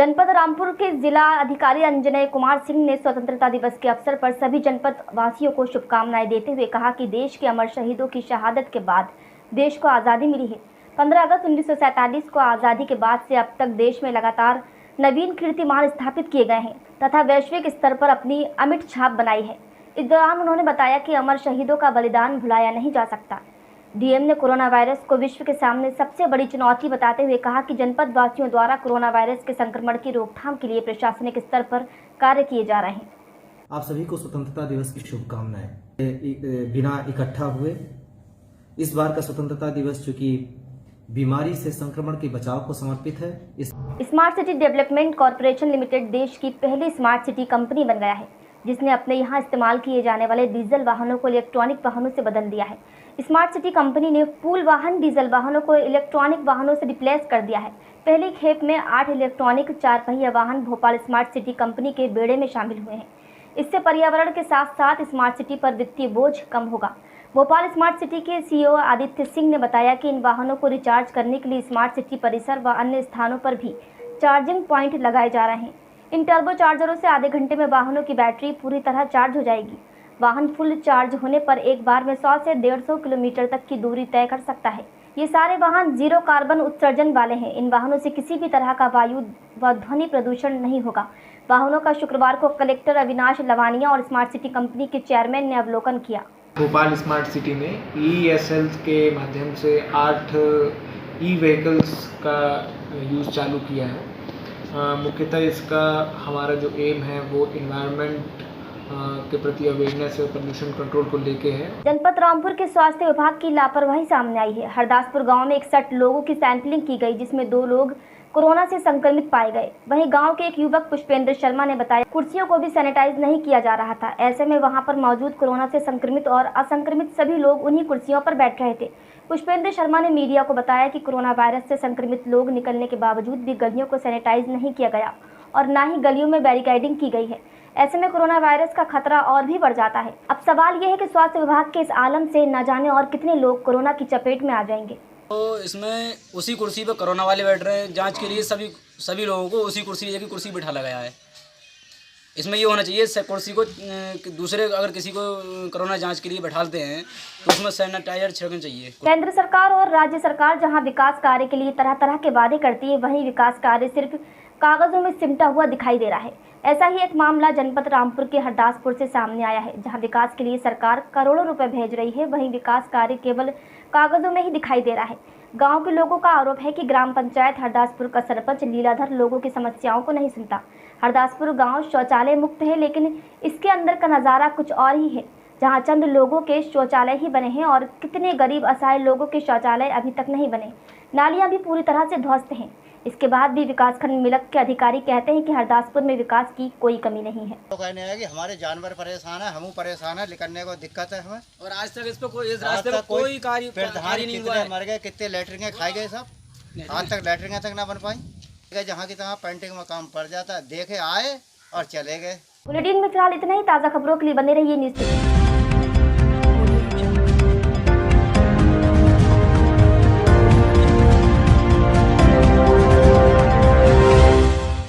जनपद रामपुर के जिला अधिकारी अंजनय कुमार सिंह ने स्वतंत्रता दिवस के अवसर पर सभी जनपद वासियों को शुभकामनाएं देते हुए कहा कि देश के अमर शहीदों की शहादत के बाद देश को आज़ादी मिली है। 15 अगस्त 1947 को आज़ादी के बाद से अब तक देश में लगातार नवीन कीर्तिमान स्थापित किए गए हैं तथा वैश्विक स्तर पर अपनी अमिट छाप बनाई है। इस दौरान उन्होंने बताया कि अमर शहीदों का बलिदान भुलाया नहीं जा सकता। डीएम ने कोरोना वायरस को विश्व के सामने सबसे बड़ी चुनौती बताते हुए कहा कि जनपद वासियों द्वारा कोरोना वायरस के संक्रमण की रोकथाम के लिए प्रशासनिक स्तर पर कार्य किए जा रहे हैं। आप सभी को स्वतंत्रता दिवस की शुभकामनाएं। बिना इकट्ठा हुए इस बार का स्वतंत्रता दिवस चूंकि बीमारी से संक्रमण के बचाव को समर्पित है। Smart city development corporation limited देश की पहली स्मार्ट सिटी कंपनी बन गया है, जिसने अपने यहाँ इस्तेमाल किए जाने वाले डीजल वाहनों को इलेक्ट्रॉनिक वाहनों से बदल दिया है। स्मार्ट सिटी कंपनी ने पूल वाहन डीजल वाहनों को इलेक्ट्रॉनिक वाहनों से रिप्लेस कर दिया है। पहली खेप में 8 इलेक्ट्रॉनिक 4 पहिया वाहन भोपाल स्मार्ट सिटी कंपनी के बेड़े में शामिल हुए हैं। इससे पर्यावरण के साथ साथ स्मार्ट सिटी पर वित्तीय बोझ कम होगा। भोपाल स्मार्ट सिटी के सीईओ आदित्य सिंह ने बताया कि इन वाहनों को रिचार्ज करने के लिए स्मार्ट सिटी परिसर व अन्य स्थानों पर भी चार्जिंग पॉइंट लगाए जा रहे हैं। इन टर्बो चार्जरों से आधे घंटे में वाहनों की बैटरी पूरी तरह चार्ज हो जाएगी। वाहन फुल चार्ज होने पर एक बार में 100 से 150 किलोमीटर तक की दूरी तय कर सकता है। ये सारे वाहन जीरो कार्बन उत्सर्जन वाले हैं। इन वाहनों से किसी भी तरह का वायु व ध्वनि प्रदूषण नहीं होगा। वाहनों का शुक्रवार को कलेक्टर अविनाश लवानिया और स्मार्ट सिटी कंपनी के चेयरमैन ने अवलोकन किया। भोपाल स्मार्ट सिटी ने EESL के माध्यम से 8 ई-व्हीकल्स का यूज़ चालू किया है। मुख्यतः इसका हमारा जो एम है वो इन्वायरमेंट के प्रति अवेयरनेस और पोल्यूशन कंट्रोल को लेके है। जनपद रामपुर के स्वास्थ्य विभाग की लापरवाही सामने आई है। हरदासपुर गांव में 61 लोगों की सैंपलिंग की गई, जिसमें 2 लोग कोरोना से संक्रमित पाए गए। वहीं गांव के एक युवक पुष्पेंद्र शर्मा ने बताया कुर्सियों को भी सैनिटाइज नहीं किया जा रहा था। ऐसे में वहां पर मौजूद कोरोना से संक्रमित और असंक्रमित सभी लोग उन्हीं कुर्सियों पर बैठ रहे थे। पुष्पेंद्र शर्मा ने मीडिया को बताया कि कोरोना वायरस से संक्रमित लोग निकलने के बावजूद भी गलियों को सैनिटाइज नहीं किया गया और न ही गलियों में बैरिकेडिंग की गई है। ऐसे में कोरोना वायरस का खतरा और भी बढ़ जाता है। अब सवाल यह है कि स्वास्थ्य विभाग के इस आलम से न जाने और कितने लोग कोरोना की चपेट में आ जाएंगे। तो इसमें उसी कुर्सी पर कोरोना वाले बैठ रहे हैं। जांच के लिए सभी लोगों को उसी कुर्सी एक ही कुर्सी बिठा लगाया है। इसमें ये होना चाहिए कुर्सी को दूसरे अगर किसी को कोरोना जांच के लिए बैठाते हैं तो उसमें सैनिटाइजर छिड़कना चाहिए। केंद्र सरकार और राज्य सरकार जहां विकास कार्य के लिए तरह तरह के वादे करती है, वहीं विकास कार्य सिर्फ कागजों में सिमटा हुआ दिखाई दे रहा है। ऐसा ही एक मामला जनपद रामपुर के हरदासपुर से सामने आया है, जहां विकास के लिए सरकार करोड़ों रुपए भेज रही है, वहीं विकास कार्य केवल कागजों में ही दिखाई दे रहा है। गांव के लोगों का आरोप है कि ग्राम पंचायत हरदासपुर का सरपंच लीलाधर लोगों की समस्याओं को नहीं सुनता। हरदासपुर गांव शौचालय मुक्त है, लेकिन इसके अंदर का नज़ारा कुछ और ही है, जहां चंद लोगों के शौचालय ही बने हैं और कितने गरीब असहाय लोगों के शौचालय अभी तक नहीं बने। नालियां भी पूरी तरह से ध्वस्त हैं। इसके बाद भी विकासखंड मिलक के अधिकारी कहते हैं कि हरदासपुर में विकास की कोई कमी नहीं है। तो कहने है कि हमारे जानवर परेशान है, हम परेशान है, निकलने को दिक्कत है हमें। और आज तक इस पे कोई रास्ते पे कोई कार्य नहीं हुआ है। मर गए, कितने लैटरिंग खाई गए सब, आज तक लैटरिंग तक ना बन पाई। जहाँ की तहाँ पेंटिंग में काम पड़ जाता है, देखे आए और चले गए। बुलेटिन में फिलहाल इतना ही। ताज़ा खबरों के लिए बने रहिए न्यूज़।